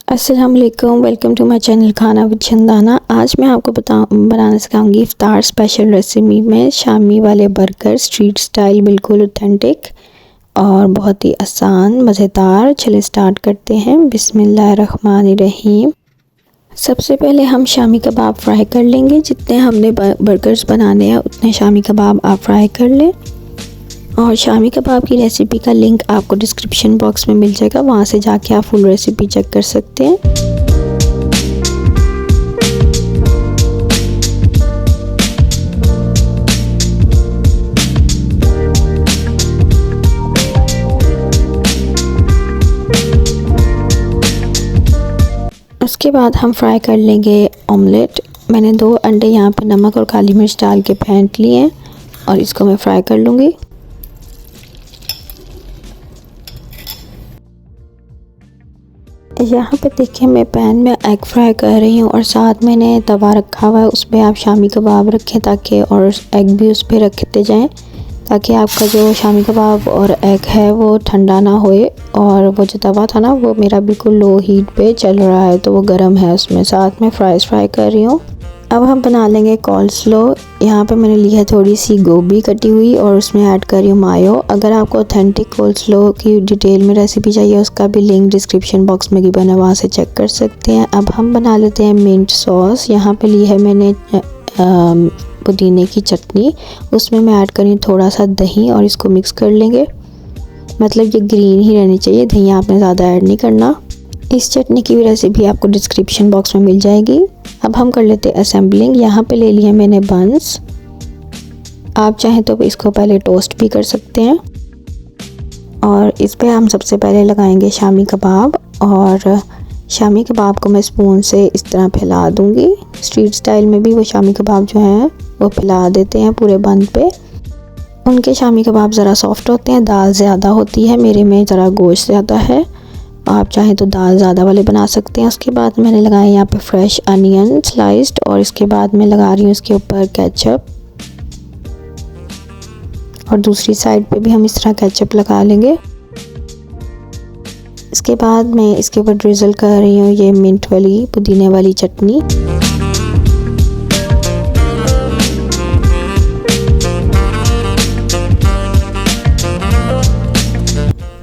अस्सलाम वालेकुम, welcome to my channel खाना विद चंदाना। आज मैं आपको बनाना सिखाऊंगी इफ्तार स्पेशल रेसिपी में शामी वाले बर्गर, स्ट्रीट स्टाइल, बिल्कुल ऑथेंटिक और बहुत ही आसान मज़ेदार। चलिए स्टार्ट करते हैं। बिस्मिल्लाहिर्रहमानिर्रहीम। सबसे पहले हम शामी कबाब फ्राई कर लेंगे। जितने हमने बर्गर्स बनाने हैं उतने शामी कबाब आप फ्राई कर लें। और शामी कबाब की रेसिपी का लिंक आपको डिस्क्रिप्शन बॉक्स में मिल जाएगा, वहाँ से जाके आप फुल रेसिपी चेक कर सकते हैं। उसके बाद हम फ्राई कर लेंगे ऑमलेट। मैंने 2 अंडे यहाँ पे नमक और काली मिर्च डाल के फेंट लिए हैं और इसको मैं फ्राई कर लूँगी। यहाँ पे देखिए मैं पैन में एग फ्राई कर रही हूँ और साथ मैंने तवा रखा हुआ है, उस पर आप शामी कबाब रखें ताकि, और एग भी उस पर रखते जाएं ताकि आपका जो शामी कबाब और एग है वो ठंडा ना होए। और वो जो तवा था ना वो मेरा बिल्कुल लो हीट पे चल रहा है, तो वो गर्म है, उसमें साथ में फ्राइज़ फ्राई कर रही हूँ। अब हम बना लेंगे कॉल्स्लो। यहाँ पे मैंने ली है थोड़ी सी गोभी कटी हुई और उसमें ऐड कर रही हूँ मायो। अगर आपको ऑथेंटिक कॉल्स्लो की डिटेल में रेसिपी चाहिए उसका भी लिंक डिस्क्रिप्शन बॉक्स में गिवन है, वहाँ से चेक कर सकते हैं। अब हम बना लेते हैं मिंट सॉस। यहाँ पे ली है मैंने पुदीने की चटनी, उसमें मैं ऐड कर रही हूँ थोड़ा सा दही और इसको मिक्स कर लेंगे। मतलब ये ग्रीन ही रहनी चाहिए, दही आपने ज़्यादा ऐड नहीं करना। इस चटनी की भी रेसिपी आपको डिस्क्रिप्शन बॉक्स में मिल जाएगी। अब हम कर लेते हैं असेंबलिंग। यहाँ पे ले लिए मैंने बंस। आप चाहें तो इसको पहले टोस्ट भी कर सकते हैं। और इस पे हम सबसे पहले लगाएंगे शामी कबाब, और शामी कबाब को मैं स्पून से इस तरह फैला दूंगी। स्ट्रीट स्टाइल में भी वो शामी कबाब जो हैं वो फैला देते हैं पूरे बंद पे। उनके शामी कबाब ज़रा सॉफ्ट होते हैं, दाल ज़्यादा होती है, मेरे में ज़रा गोश्त ज़्यादा है। आप चाहें तो दाल ज़्यादा वाले बना सकते हैं। उसके बाद मैंने लगाए यहाँ पे फ्रेश अनियन स्लाइस्ड, और इसके बाद मैं लगा रही हूँ इसके ऊपर केचप, और दूसरी साइड पे भी हम इस तरह केचप लगा लेंगे। इसके बाद मैं इसके ऊपर ड्रिजल कर रही हूँ ये मिंट वाली पुदीने वाली चटनी।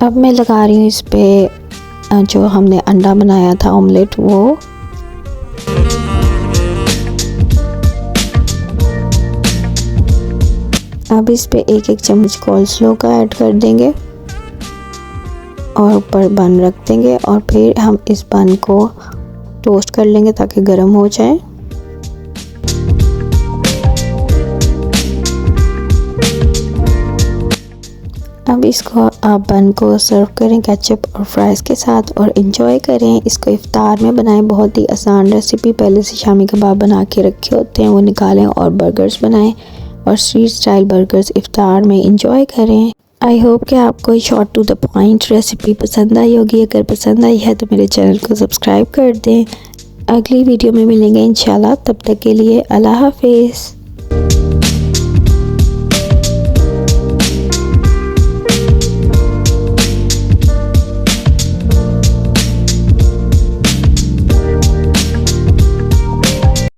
अब मैं लगा रही हूँ इस पे जो हमने अंडा बनाया था ऑमलेट, वो। अब इस पे एक चम्मच कॉल्स्लो का ऐड कर देंगे और ऊपर बन रख देंगे, और फिर हम इस बन को टोस्ट कर लेंगे ताकि गर्म हो जाए। अब इसको आप बन को सर्व करें केचप और फ्राइज़ के साथ और एंजॉय करें। इसको इफ्तार में बनाएं, बहुत ही आसान रेसिपी। पहले से शामी कबाब बना के रखे होते हैं, वो निकालें और बर्गर्स बनाएं, और स्ट्रीट स्टाइल बर्गर्स इफ्तार में एंजॉय करें। आई होप कि आपको short to the point recipe पसंद आई होगी। अगर पसंद आई है तो मेरे चैनल को सब्सक्राइब कर दें। अगली वीडियो में मिलेंगे इंशाल्लाह, तब तक के लिए अल्लाह हाफिज़।